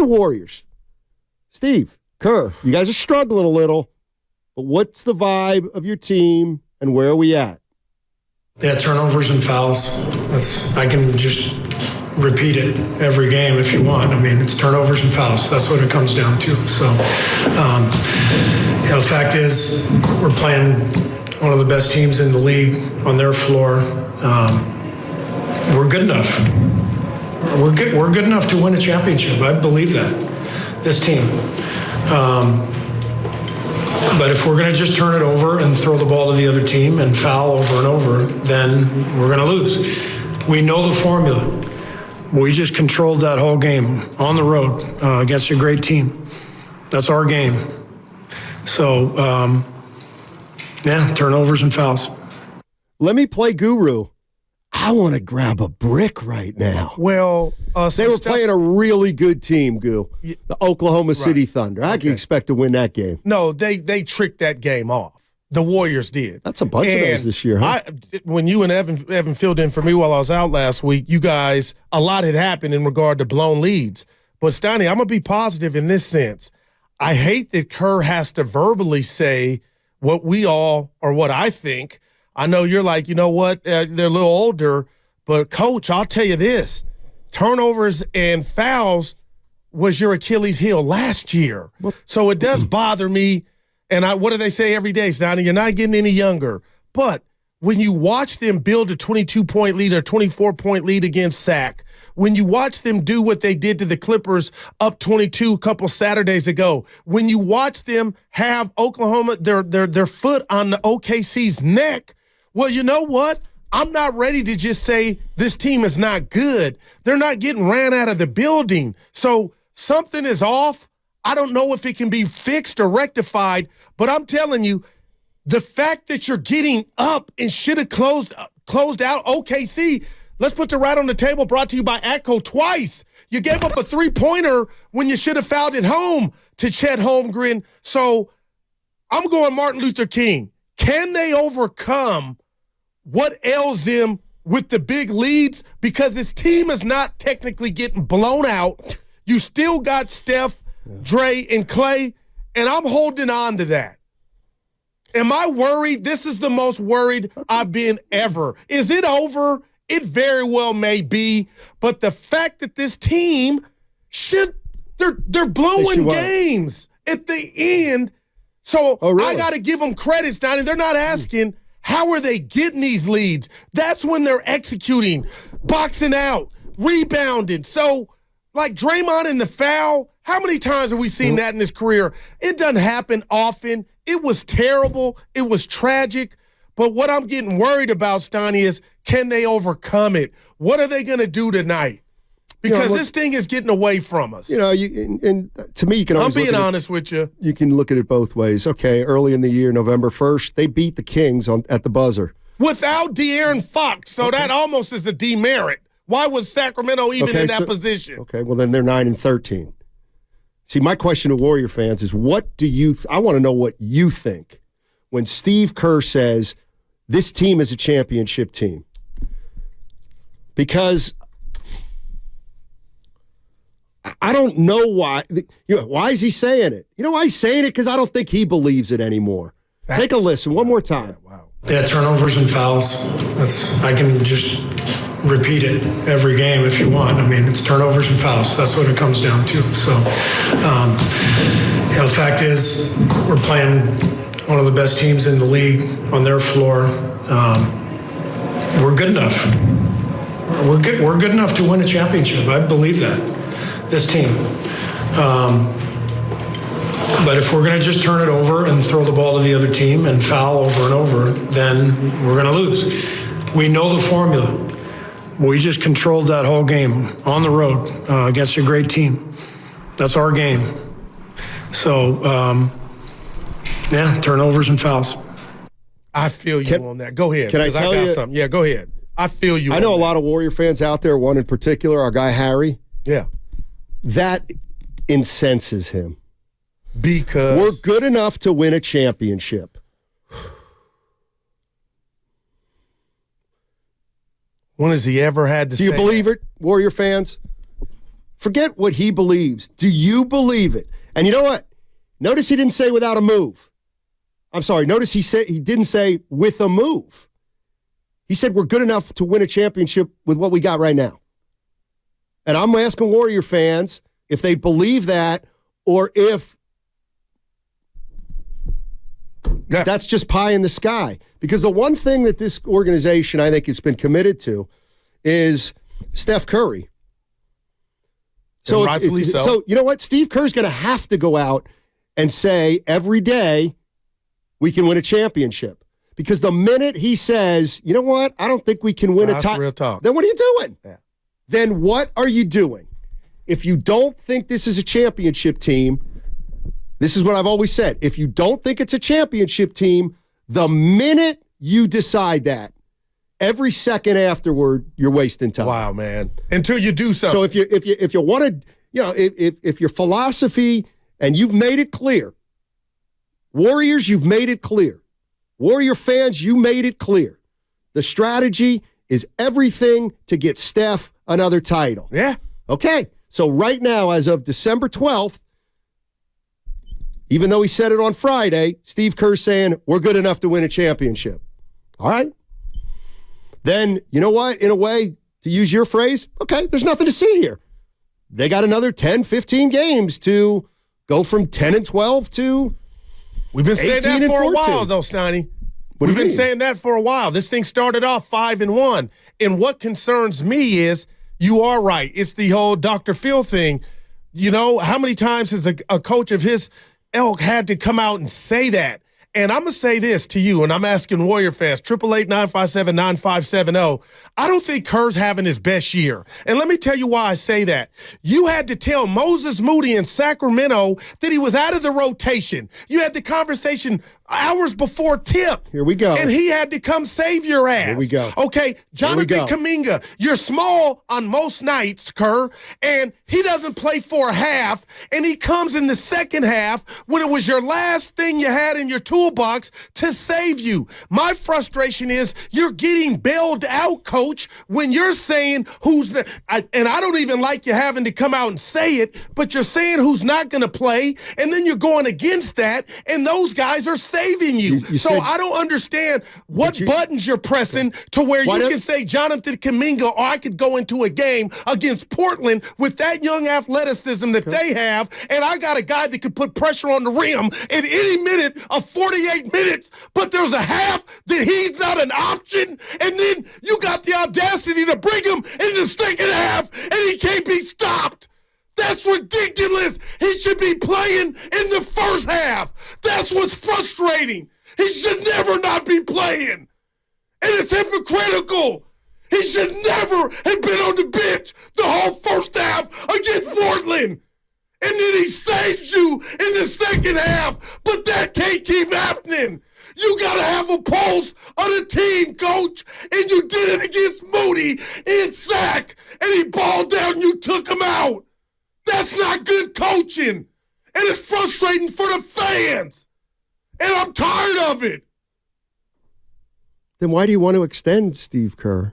the Warriors. Steve Kerr, you guys are struggling a little, but what's the vibe of your team and where are we at? Yeah, turnovers and fouls. I can just repeat it every game if you want. I mean, it's turnovers and fouls. That's what it comes down to. So, the fact is, we're playing one of the best teams in the league on their floor. We're good enough. We're good enough to win a championship. I believe that. This team. But if we're going to just turn it over and throw the ball to the other team and foul over and over, then we're going to lose. We know the formula. We just controlled that whole game on the road against a great team. That's our game. So, turnovers and fouls. Let me play Guru. I want to grab a brick right now. Well, they were playing a really good team, Goo. The Oklahoma City Thunder. I can expect to win that game. No, they tricked that game off. The Warriors did. That's a bunch of those this year, huh? When you and Evan filled in for me while I was out last week, you guys, a lot had happened in regard to blown leads. But, Steiny, I'm going to be positive in this sense. I hate that Kerr has to verbally say what we all, or what I think. I know you're like, you know what, they're a little older, but, Coach, I'll tell you this. Turnovers and fouls was your Achilles heel last year. So it does bother me. And what do they say every day, Steiny? You're not getting any younger. But when you watch them build a 22-point lead or 24-point lead against Sac, when you watch them do what they did to the Clippers up 22 a couple Saturdays ago, when you watch them have Oklahoma, their foot on the OKC's neck, well, you know what? I'm not ready to just say this team is not good. They're not getting ran out of the building. So something is off. I don't know if it can be fixed or rectified, but I'm telling you, the fact that you're getting up and should have closed out OKC, let's put the right on the table, brought to you by ATCO twice. You gave up a three-pointer when you should have fouled it home to Chet Holmgren. So I'm going Martin Luther King. Can they overcome what ails them with the big leads? Because this team is not technically getting blown out. You still got Steph, Dre, and Clay, and I'm holding on to that. Am I worried? This is the most worried I've been ever. Is it over? It very well may be, but the fact that this team they're blowing games at the end. So I got to give them credit, Steiny. They're not asking, how are they getting these leads? That's when they're executing, boxing out, rebounding. So, like Draymond in the foul, how many times have we seen that in his career? It doesn't happen often. It was terrible. It was tragic. But what I'm getting worried about, Steiny, is can they overcome it? What are they going to do tonight? Because this thing is getting away from us. And to me, you can always I'm being honest with you. You can look at it both ways. Okay, early in the year, November 1st, they beat the Kings at the buzzer. Without De'Aaron Fox, so that almost is a demerit. Why was Sacramento even in that position? Okay, well, then they're 9-13. See, my question to Warrior fans is, what do you I want to know what you think when Steve Kerr says this team is a championship team. Because I don't know why. Why is he saying it? You know why he's saying it? Because I don't think he believes it anymore. Take a listen one more time. Yeah, turnovers and fouls. I can just repeat it every game if you want. I mean, it's turnovers and fouls. That's what it comes down to. So, the fact is, we're playing one of the best teams in the league on their floor. We're good enough. We're good enough to win a championship. I believe that. This team. But if we're going to just turn it over and throw the ball to the other team and foul over and over, then we're going to lose. We know the formula. We just controlled that whole game on the road against a great team. That's our game. So, turnovers and fouls. I feel you on that. Go ahead. Can I tell you something? Yeah, go ahead. I feel you. I know a lot of Warrior fans out there, one in particular, our guy Harry. Yeah. That incenses him. Because we're good enough to win a championship. When has he ever had to say Do you believe it, Warrior fans? Forget what he believes. Do you believe it? And you know what? Notice he didn't say without a move. I'm sorry. Notice he didn't say with a move. He said we're good enough to win a championship with what we got right now. And I'm asking Warrior fans if they believe that or if that's just pie in the sky. Because the one thing that this organization, I think, has been committed to is Steph Curry. So, rightfully so. So, you know what? Steve Kerr's going to have to go out and say every day we can win a championship. Because the minute he says, you know what? I don't think we can win a title. Real talk. Then what are you doing? Yeah. Then what are you doing? If you don't think this is a championship team, this is what I've always said. If you don't think it's a championship team, the minute you decide that, every second afterward, you're wasting time. Wow, man. Until you do something. So if you want to, you know, if your philosophy, and you've made it clear, Warriors, you've made it clear. Warrior fans, you made it clear. The strategy is everything to get Steph another title. Yeah. Okay. So right now, as of December 12th, even though he said it on Friday, Steve Kerr's saying we're good enough to win a championship. All right. Then, you know what? In a way, to use your phrase, okay, there's nothing to see here. They got another 10, 15 games to go from 10-12 to We've been saying that for a while, though, Steiny. We've been saying that for a while. This thing started off 5-1. And what concerns me is, you are right. It's the whole Dr. Phil thing. You know, how many times has a coach of his ilk had to come out and say that? And I'm going to say this to you, and I'm asking Warrior fans, 888-957-9570. I don't think Kerr's having his best year. And let me tell you why I say that. You had to tell Moses Moody in Sacramento that he was out of the rotation. You had the conversation hours before tip. Here we go. And he had to come save your ass. Here we go. Okay, Jonathan Kaminga, you're small on most nights, Kerr, and he doesn't play for a half, and he comes in the second half when it was your last thing you had in your toolbox to save you. My frustration is you're getting bailed out, coach, when you're saying and I don't even like you having to come out and say it, but you're saying who's not going to play, and then you're going against that, and those guys are saving you. So I don't understand what buttons you're pressing to where you can say Jonathan Kaminga, or I could go into a game against Portland with that young athleticism that they have, and I got a guy that could put pressure on the rim at any minute of 48 minutes, but there's a half that he's not an option, and then you got the audacity to bring him in the second half, and he can't be stopped. That's ridiculous. He should be playing in the first half. That's what's frustrating. He should never not be playing. And it's hypocritical. He should never have been on the bench the whole first half against Portland. And then he saves you in the second half. But that can't keep happening. You got to have a pulse of the team, coach. And you did it against Moody in sack. And he balled down and you took him out. That's not good coaching. And it's frustrating for the fans. And I'm tired of it. Then why do you want to extend Steve Kerr?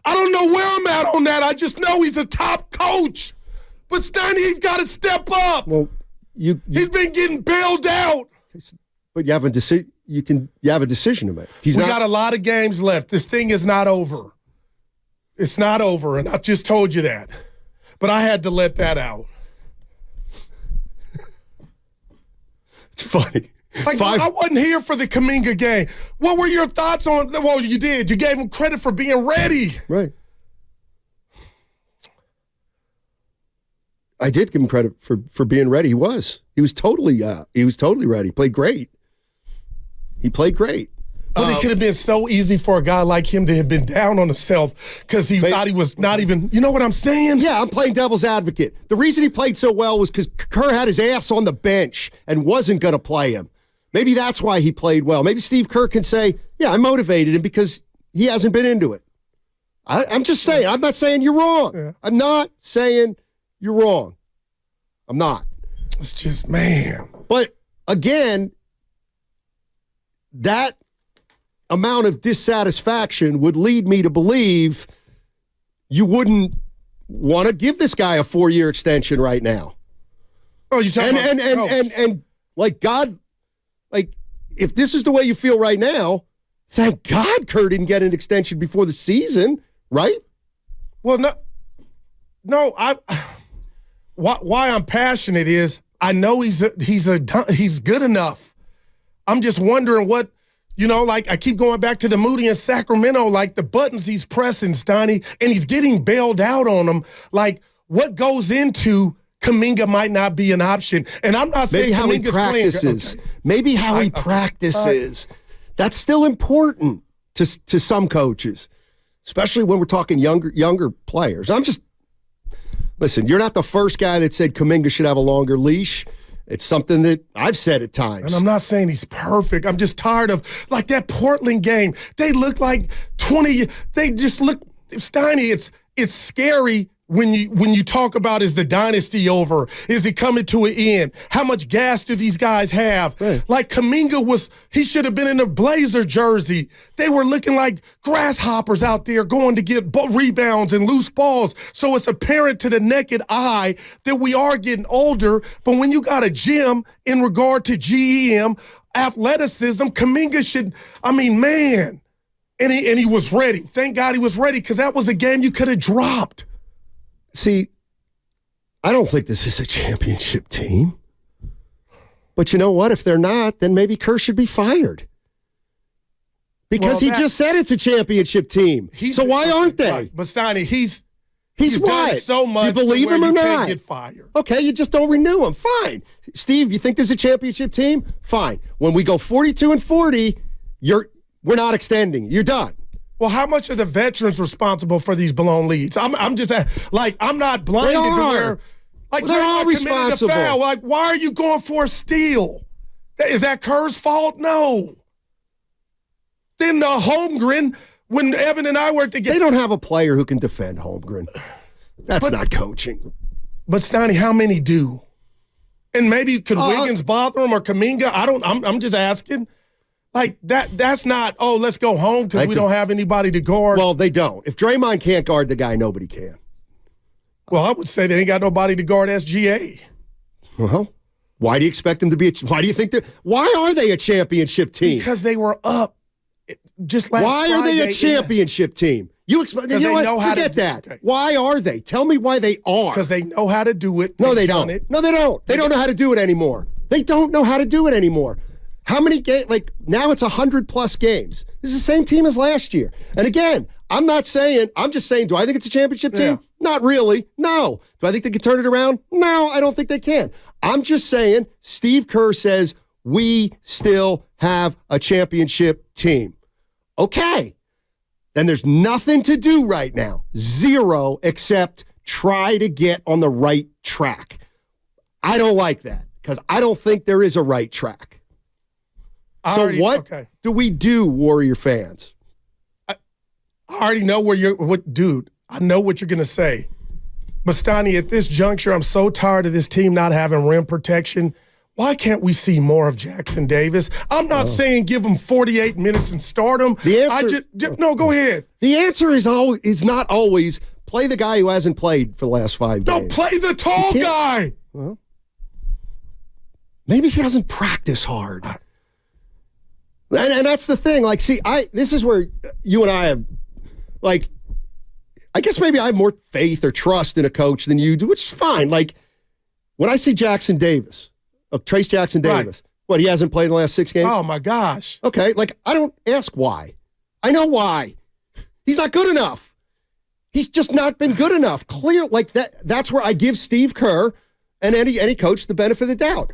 I don't know where I'm at on that. I just know he's a top coach. But Steiny's got to step up. Well, he's been getting bailed out. But you have a decision. You have a decision to make. We got a lot of games left. This thing is not over. It's not over, and I just told you that. But I had to let that out. It's funny. I wasn't here for the Kaminga game. What were your thoughts on? Well, you did. You gave him credit for being ready. Right. I did give him credit for being ready. He was totally ready. He played great. But it could have been so easy for a guy like him to have been down on himself because he thought he was not even, you know what I'm saying? Yeah, I'm playing devil's advocate. The reason he played so well was because Kerr had his ass on the bench and wasn't going to play him. Maybe that's why he played well. Maybe Steve Kerr can say, yeah, I motivated him because he hasn't been into it. I'm just saying. I'm not saying you're wrong. Yeah. I'm not saying you're wrong. I'm not. It's just, man. But, again, that amount of dissatisfaction would lead me to believe you wouldn't want to give this guy a 4-year extension right now. Oh, you talking about and like God, like if this is the way you feel right now, thank God Kerr didn't get an extension before the season, right? Well, no. Why I'm passionate is I know he's good enough. I'm just wondering what, like I keep going back to the Moody in Sacramento, like the buttons he's pressing, Steiny, and he's getting bailed out on them. Like what goes into Kaminga might not be an option. And I'm not saying how he Kaminga's practices. Okay. Maybe how he practices. That's still important to some coaches, especially when we're talking younger players. Listen, you're not the first guy that said Kaminga should have a longer leash. It's something that I've said at times. And I'm not saying he's perfect. I'm just tired of, like, that Portland game. They look like 20. They just look, Steiny, it's scary when you talk about, is the dynasty over? Is it coming to an end? How much gas do these guys have? Right. Like Kaminga he should have been in a Blazer jersey. They were looking like grasshoppers out there going to get rebounds and loose balls. So it's apparent to the naked eye that we are getting older. But when you got a gym in regard to GEM, athleticism, Kaminga man. And he was ready. Thank God he was ready, because that was a game you could have dropped. See, I don't think this is a championship team. But you know what? If they're not, then maybe Kerr should be fired. Because he just said it's a championship team. So why aren't they? Right. But Steiny, he's what? done so much. Do you believe him or not? Get fired. Okay, you just don't renew him. Fine. Steve, you think this is a championship team? Fine. When we go 42-40, we're not extending. You're done. Well, how much are the veterans responsible for these blown leads? I'm just like, I'm not blinded to where, like, they're all responsible. Foul. Like, why are you going for a steal? Is that Kerr's fault? No. Then the Holmgren, when Evan and I worked together, they don't have a player who can defend Holmgren. That's not coaching. But Steiny, how many do? And maybe could Wiggins bother him, or Kaminga? I'm just asking. Like, that's not, let's go home because we don't have anybody to guard. Well, they don't. If Draymond can't guard the guy, nobody can. Well, I would say they ain't got nobody to guard SGA. Well, why do you expect them to be why do you think why are they a championship team? Because they were up just last Why are they a championship team? You expect, forget that. Okay. Why are they? Tell me why they are. Because they know how to do it. No, they don't. No, they don't. They don't know how to do it anymore. They don't know how to do it anymore. How many games? Like, now it's 100+ games. This is the same team as last year. And again, I'm just saying, do I think it's a championship team? Yeah. Not really. No. Do I think they can turn it around? No, I don't think they can. I'm just saying, Steve Kerr says, we still have a championship team. Okay. Then there's nothing to do right now. Zero, except try to get on the right track. I don't like that, because I don't think there is a right track. So what do we do, Warrior fans? I already know dude, I know what you're going to say. But Steiny, at this juncture, I'm so tired of this team not having rim protection. Why can't we see more of Jackson Davis? I'm not saying give him 48 minutes and start him. The answer, no, go ahead. The answer is not always play the guy who hasn't played for the last 5 days. No, play the tall guy. Well, maybe he doesn't practice hard. And that's the thing. Like, see, this is where you and I have, like, I guess maybe I have more faith or trust in a coach than you do, which is fine. Like, when I see Jackson Davis, Trace Jackson Davis, what, he hasn't played in the last 6 games? Oh, my gosh. Okay, like, I don't ask why. I know why. He's not good enough. He's just not been good enough. Clear, like, that's where I give Steve Kerr and any coach the benefit of the doubt.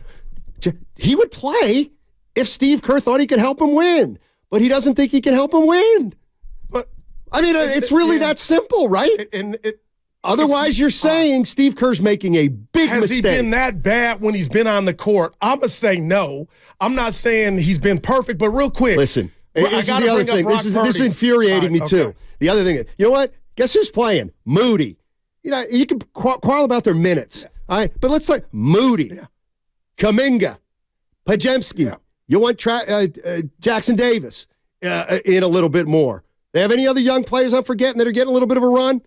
He would play if Steve Kerr thought he could help him win, but he doesn't think he can help him win. But I mean, it's really that simple, right? Otherwise, you're saying Steve Kerr's making a big mistake. Has he been that bad when he's been on the court? I'm going to say no. I'm not saying he's been perfect, but real quick. Listen, this is the other thing. This is infuriating me, too. The other thing, you know what? Guess who's playing? Moody. You know, you can quarrel about their minutes, all right? But let's talk Moody, Kaminga, Pajemski. Yeah. You want Jackson Davis in a little bit more. They have any other young players I'm forgetting that are getting a little bit of a run?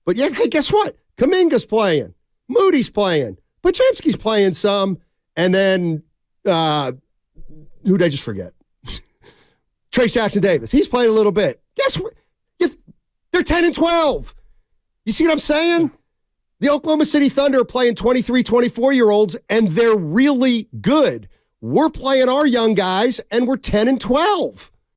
But yeah, hey, guess what? Kaminga's playing. Moody's playing. Podziemski's playing some. And then, who did I just forget? Trace Jackson-Davis. He's played a little bit. Guess what? They're 10 and 12. You see what I'm saying? The Oklahoma City Thunder are playing 23, 24-year-olds, and they're really good. We're playing our young guys, and we're 10 and 12.